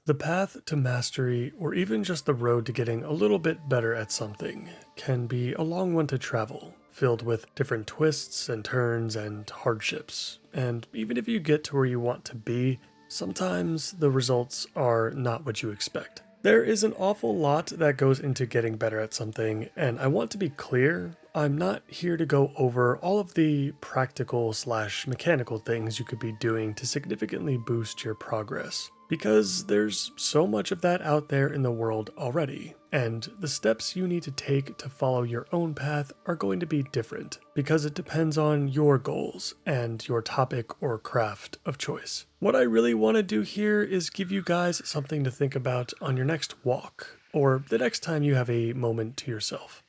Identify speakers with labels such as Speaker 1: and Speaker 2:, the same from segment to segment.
Speaker 1: The path to mastery, or even just the road to getting a little bit better at something, can be a long one to travel, filled with different twists and turns and hardships. And even if you get to where you want to be, sometimes the results are not what you expect. There is an awful lot that goes into getting better at something, and I want to be clear, I'm not here to go over all of the practical slash mechanical things you could be doing to significantly boost your progress. Because there's so much of that out there in the world already, and the steps you need to take to follow your own path are going to be different because it depends on your goals and your topic or craft of choice. What I really want to do here is give you guys something to think about on your next walk or the next time you have a moment to yourself.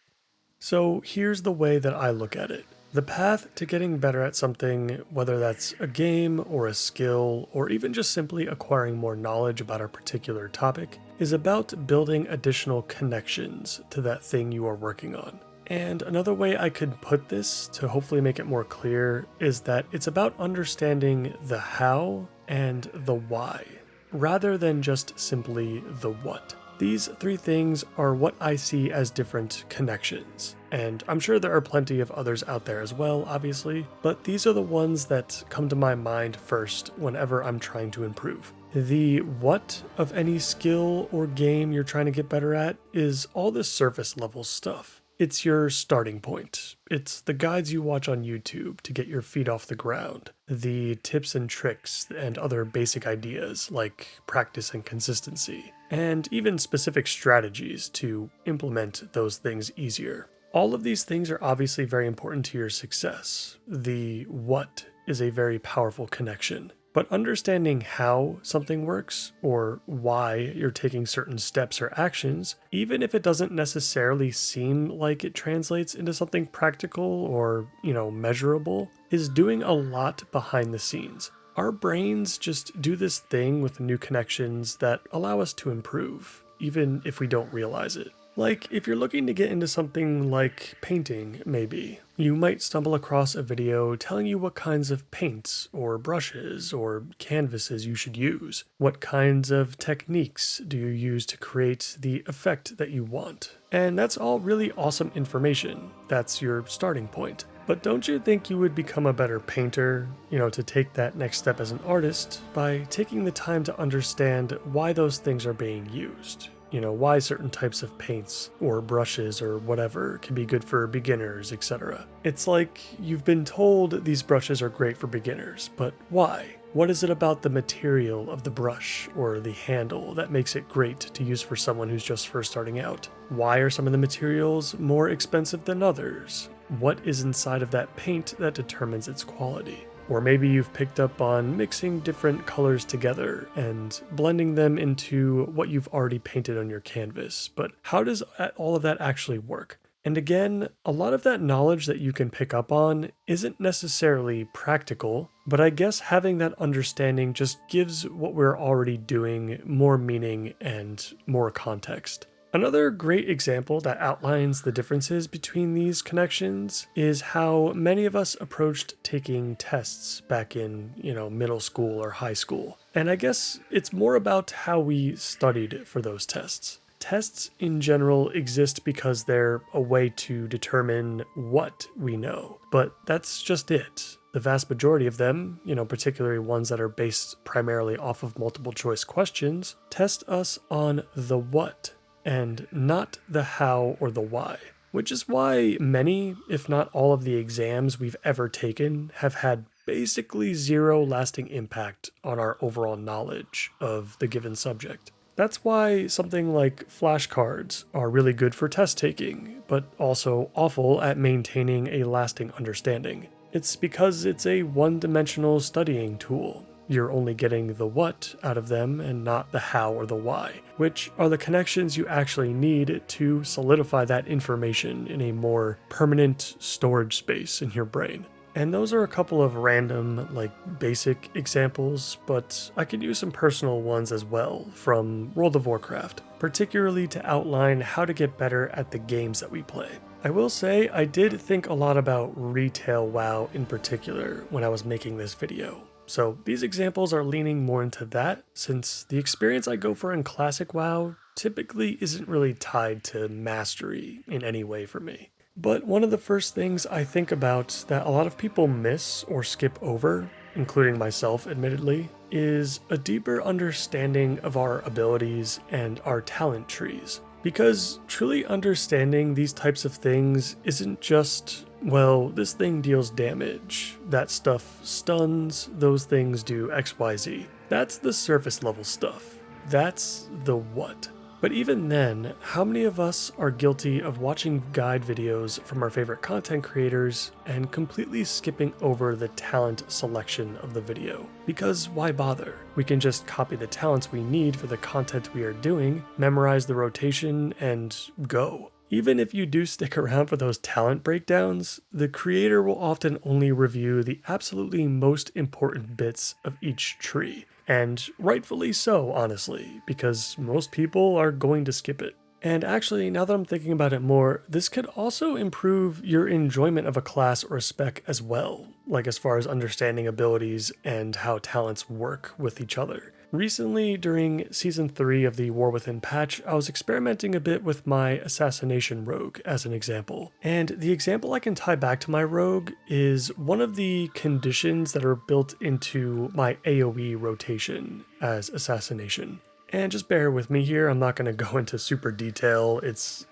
Speaker 1: So here's the way that I look at it. The path to getting better at something, whether that's a game or a skill, or even just simply acquiring more knowledge about a particular topic, is about building additional connections to that thing you are working on. And another way I could put this to hopefully make it more clear is that it's about understanding the how and the why, rather than just simply the what. These three things are what I see as different connections, and I'm sure there are plenty of others out there as well, obviously, but these are the ones that come to my mind first whenever I'm trying to improve. The what of any skill or game you're trying to get better at is all this surface level stuff. It's your starting point. It's the guides you watch on YouTube to get your feet off the ground, the tips and tricks and other basic ideas like practice and consistency, and even specific strategies to implement those things easier. All of these things are obviously very important to your success. The what is a very powerful connection. But understanding how something works or why you're taking certain steps or actions, even if it doesn't necessarily seem like it translates into something practical or, measurable, is doing a lot behind the scenes. Our brains just do this thing with new connections that allow us to improve, even if we don't realize it. Like, if you're looking to get into something like painting, maybe, you might stumble across a video telling you what kinds of paints or brushes or canvases you should use. What kinds of techniques do you use to create the effect that you want? And that's all really awesome information. That's your starting point. But don't you think you would become a better painter, to take that next step as an artist, by taking the time to understand why those things are being used? Why certain types of paints or brushes or whatever can be good for beginners, etc. It's like you've been told these brushes are great for beginners, but why? What is it about the material of the brush or the handle that makes it great to use for someone who's just first starting out? Why are some of the materials more expensive than others? What is inside of that paint that determines its quality? Or maybe you've picked up on mixing different colors together and blending them into what you've already painted on your canvas. But how does all of that actually work? And again, a lot of that knowledge that you can pick up on isn't necessarily practical, but I guess having that understanding just gives what we're already doing more meaning and more context. Another great example that outlines the differences between these connections is how many of us approached taking tests back in, middle school or high school. And I guess it's more about how we studied for those tests. Tests in general exist because they're a way to determine what we know, but that's just it. The vast majority of them, particularly ones that are based primarily off of multiple choice questions, test us on the what and not the how or the why. Which is why many, if not all of the exams we've ever taken have had basically zero lasting impact on our overall knowledge of the given subject. That's why something like flashcards are really good for test taking, but also awful at maintaining a lasting understanding. It's because it's a one-dimensional studying tool. You're only getting the what out of them and not the how or the why, which are the connections you actually need to solidify that information in a more permanent storage space in your brain. And those are a couple of random, basic examples, but I could use some personal ones as well from World of Warcraft, particularly to outline how to get better at the games that we play. I will say I did think a lot about retail WoW in particular when I was making this video. So these examples are leaning more into that, since the experience I go for in Classic WoW typically isn't really tied to mastery in any way for me. But one of the first things I think about that a lot of people miss or skip over, including myself admittedly, is a deeper understanding of our abilities and our talent trees. Because truly understanding these types of things isn't just, well, this thing deals damage, that stuff stuns, those things do XYZ. That's the surface level stuff. That's the what. But even then, how many of us are guilty of watching guide videos from our favorite content creators and completely skipping over the talent selection of the video? Because why bother? We can just copy the talents we need for the content we are doing, memorize the rotation, and go. Even if you do stick around for those talent breakdowns, the creator will often only review the absolutely most important bits of each tree. And rightfully so, honestly, because most people are going to skip it. And actually, now that I'm thinking about it more, this could also improve your enjoyment of a class or a spec as well, like as far as understanding abilities and how talents work with each other. Recently, during Season 3 of the War Within patch, I was experimenting a bit with my Assassination Rogue as an example. And the example I can tie back to my Rogue is one of the conditions that are built into my AoE rotation as Assassination. And just bear with me here, I'm not going to go into super detail, it's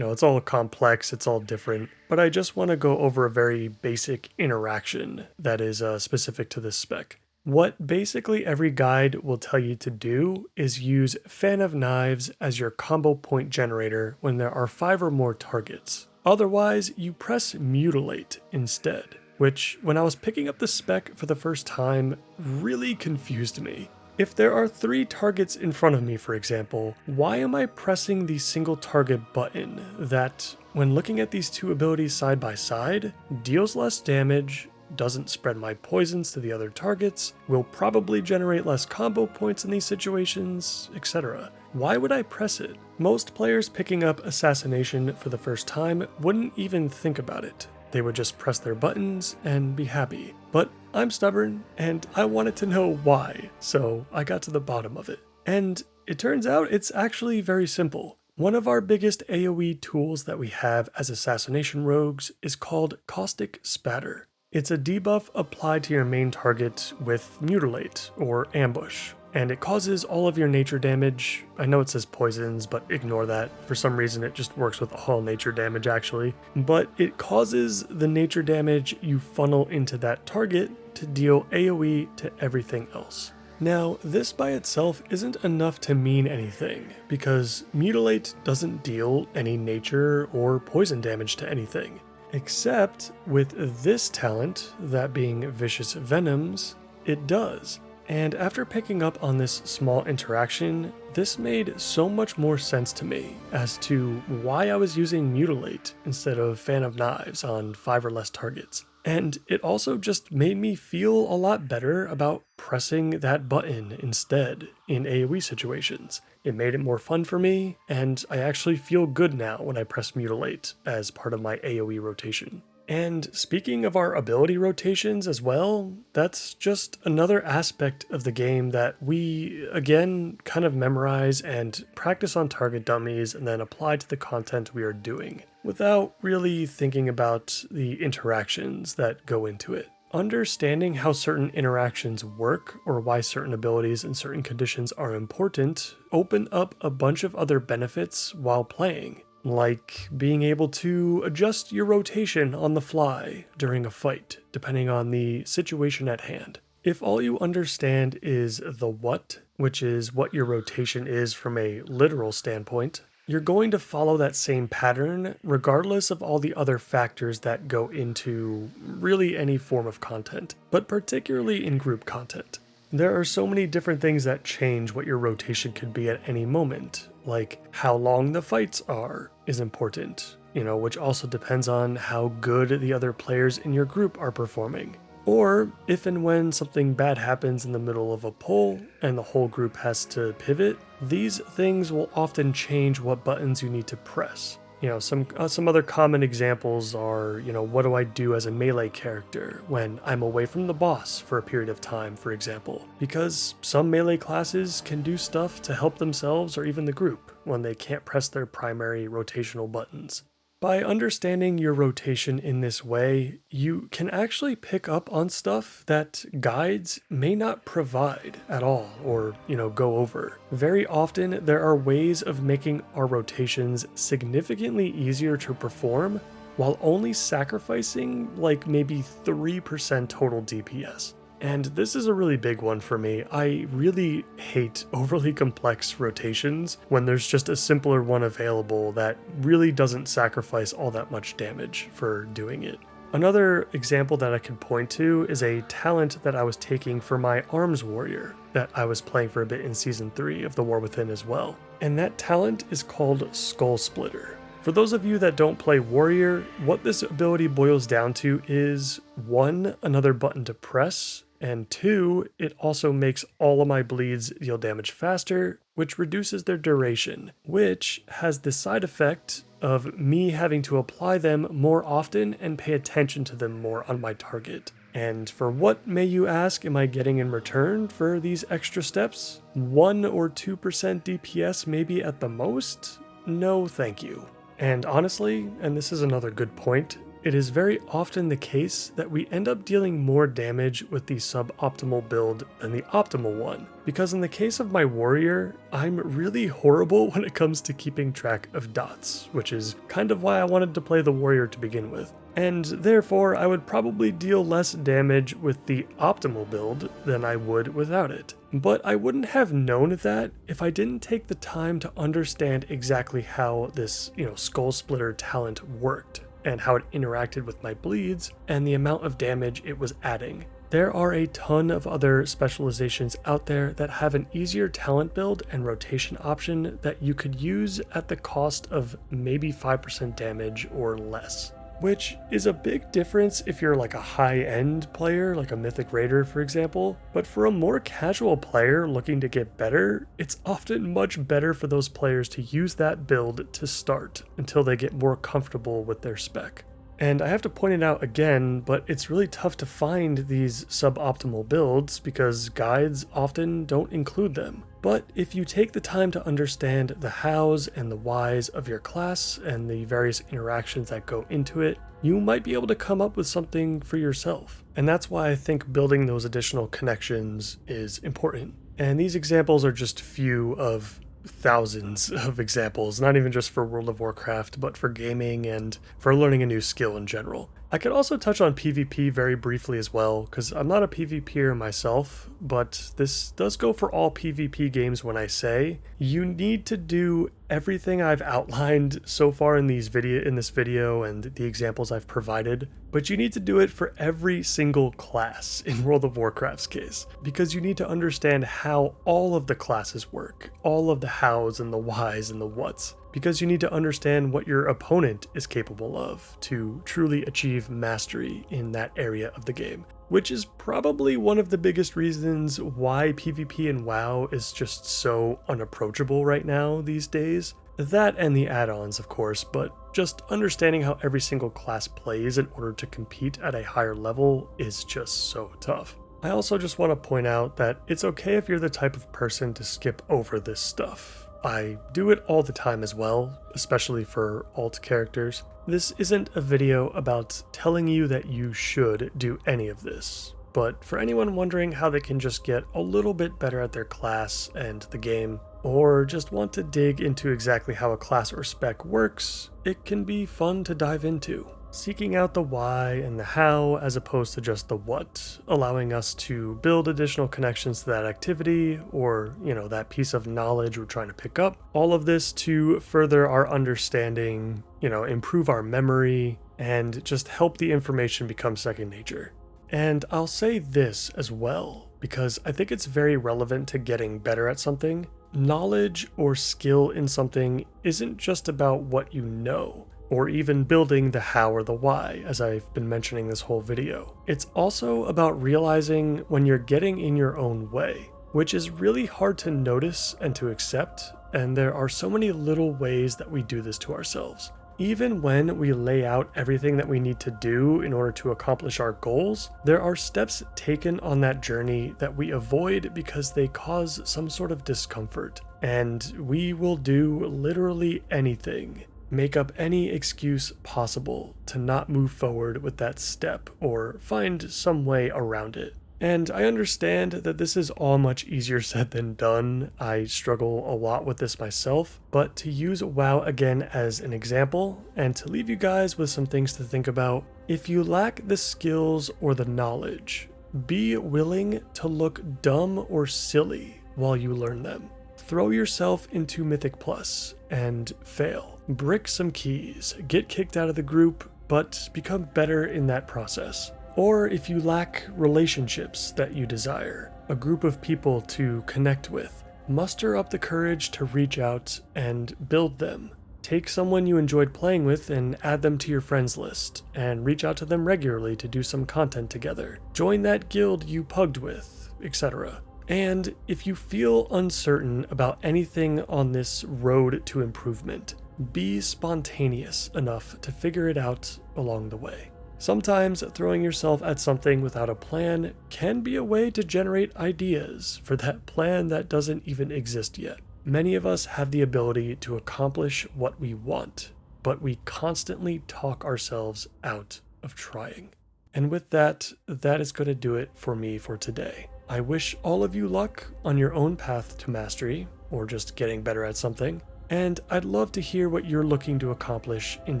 Speaker 1: all complex, it's all different, but I just want to go over a very basic interaction that is specific to this spec. What basically every guide will tell you to do is use Fan of Knives as your combo point generator when there are 5 or more targets. Otherwise, you press Mutilate instead, which, when I was picking up the spec for the first time, really confused me. If there are 3 targets in front of me, for example, why am I pressing the single target button that, when looking at these two abilities side by side, deals less damage, doesn't spread my poisons to the other targets, will probably generate less combo points in these situations, etc. Why would I press it? Most players picking up Assassination for the first time wouldn't even think about it. They would just press their buttons and be happy. But I'm stubborn, and I wanted to know why, so I got to the bottom of it. And it turns out it's actually very simple. One of our biggest AoE tools that we have as Assassination Rogues is called Caustic Spatter. It's a debuff applied to your main target with Mutilate, or Ambush, and it causes all of your nature damage. I know it says poisons, but ignore that. For some reason it just works with all nature damage actually. But it causes the nature damage you funnel into that target to deal AoE to everything else. Now, this by itself isn't enough to mean anything, because Mutilate doesn't deal any nature or poison damage to anything. Except with this talent, that being Vicious Venoms, it does. And after picking up on this small interaction, this made so much more sense to me as to why I was using Mutilate instead of Fan of Knives on 5 or less targets. And it also just made me feel a lot better about pressing that button instead in AoE situations. It made it more fun for me, and I actually feel good now when I press Mutilate as part of my AoE rotation. And speaking of our ability rotations as well, that's just another aspect of the game that we, again, kind of memorize and practice on target dummies and then apply to the content we are doing, without really thinking about the interactions that go into it. Understanding how certain interactions work or why certain abilities in certain conditions are important open up a bunch of other benefits while playing. Like being able to adjust your rotation on the fly during a fight, depending on the situation at hand. If all you understand is the what, which is what your rotation is from a literal standpoint, you're going to follow that same pattern regardless of all the other factors that go into really any form of content, but particularly in group content. There are so many different things that change what your rotation could be at any moment, like how long the fights are is important, which also depends on how good the other players in your group are performing. Or if and when something bad happens in the middle of a pull and the whole group has to pivot, these things will often change what buttons you need to press. Some other common examples are, what do I do as a melee character when I'm away from the boss for a period of time, for example? Because some melee classes can do stuff to help themselves or even the group when they can't press their primary rotational buttons. By understanding your rotation in this way, you can actually pick up on stuff that guides may not provide at all or, go over. Very often, there are ways of making our rotations significantly easier to perform while only sacrificing like maybe 3% total DPS. And this is a really big one for me. I really hate overly complex rotations when there's just a simpler one available that really doesn't sacrifice all that much damage for doing it. Another example that I could point to is a talent that I was taking for my Arms Warrior that I was playing for a bit in Season 3 of The War Within as well. And that talent is called Skull Splitter. For those of you that don't play Warrior, what this ability boils down to is 1, another button to press, and 2, it also makes all of my bleeds deal damage faster, which reduces their duration, which has the side effect of me having to apply them more often and pay attention to them more on my target. And for what, may you ask, am I getting in return for these extra steps? 1 or 2% DPS maybe at the most? No, thank you. And honestly, and this is another good point, it is very often the case that we end up dealing more damage with the suboptimal build than the optimal one. Because in the case of my warrior, I'm really horrible when it comes to keeping track of dots, which is kind of why I wanted to play the warrior to begin with. And therefore, I would probably deal less damage with the optimal build than I would without it. But I wouldn't have known that if I didn't take the time to understand exactly how this, Skull Splitter talent worked, and how it interacted with my bleeds, and the amount of damage it was adding. There are a ton of other specializations out there that have an easier talent build and rotation option that you could use at the cost of maybe 5% damage or less. Which is a big difference if you're like a high-end player, like a Mythic Raider for example, but for a more casual player looking to get better, it's often much better for those players to use that build to start until they get more comfortable with their spec. And I have to point it out again, but it's really tough to find these suboptimal builds because guides often don't include them. But if you take the time to understand the hows and the whys of your class and the various interactions that go into it, you might be able to come up with something for yourself. And that's why I think building those additional connections is important. And these examples are just few of thousands of examples, not even just for World of Warcraft, but for gaming and for learning a new skill in general. I could also touch on PvP very briefly as well, because I'm not a PvPer myself, but this does go for all PvP games when I say you need to do everything I've outlined so far in this video and the examples I've provided, but you need to do it for every single class in World of Warcraft's case, because you need to understand how all of the classes work, all of the hows and the whys and the whats, because you need to understand what your opponent is capable of to truly achieve mastery in that area of the game, which is probably one of the biggest reasons why PvP in WoW is just so unapproachable right now these days. That and the add-ons, of course, but just understanding how every single class plays in order to compete at a higher level is just so tough. I also just want to point out that it's okay if you're the type of person to skip over this stuff. I do it all the time as well, especially for alt characters. This isn't a video about telling you that you should do any of this, but for anyone wondering how they can just get a little bit better at their class and the game, or just want to dig into exactly how a class or spec works, it can be fun to dive into. Seeking out the why and the how as opposed to just the what, allowing us to build additional connections to that activity or, that piece of knowledge we're trying to pick up. All of this to further our understanding, improve our memory, and just help the information become second nature. And I'll say this as well, because I think it's very relevant to getting better at something. Knowledge or skill in something isn't just about what you know, or even building the how or the why, as I've been mentioning this whole video. It's also about realizing when you're getting in your own way, which is really hard to notice and to accept, and there are so many little ways that we do this to ourselves. Even when we lay out everything that we need to do in order to accomplish our goals, there are steps taken on that journey that we avoid because they cause some sort of discomfort. And we will do literally anything, make up any excuse possible to not move forward with that step or find some way around it. And I understand that this is all much easier said than done. I struggle a lot with this myself, but to use WoW again as an example, and to leave you guys with some things to think about, if you lack the skills or the knowledge, be willing to look dumb or silly while you learn them. Throw yourself into Mythic Plus and fail. Brick some keys, get kicked out of the group, but become better in that process. Or if you lack relationships that you desire, a group of people to connect with, muster up the courage to reach out and build them. Take someone you enjoyed playing with and add them to your friends list, and reach out to them regularly to do some content together. Join that guild you pugged with, etc. And if you feel uncertain about anything on this road to improvement, be spontaneous enough to figure it out along the way. Sometimes throwing yourself at something without a plan can be a way to generate ideas for that plan that doesn't even exist yet. Many of us have the ability to accomplish what we want, but we constantly talk ourselves out of trying. And with that, that is going to do it for me for today. I wish all of you luck on your own path to mastery, or just getting better at something. And I'd love to hear what you're looking to accomplish in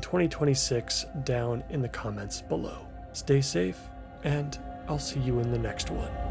Speaker 1: 2026 down in the comments below. Stay safe, and I'll see you in the next one.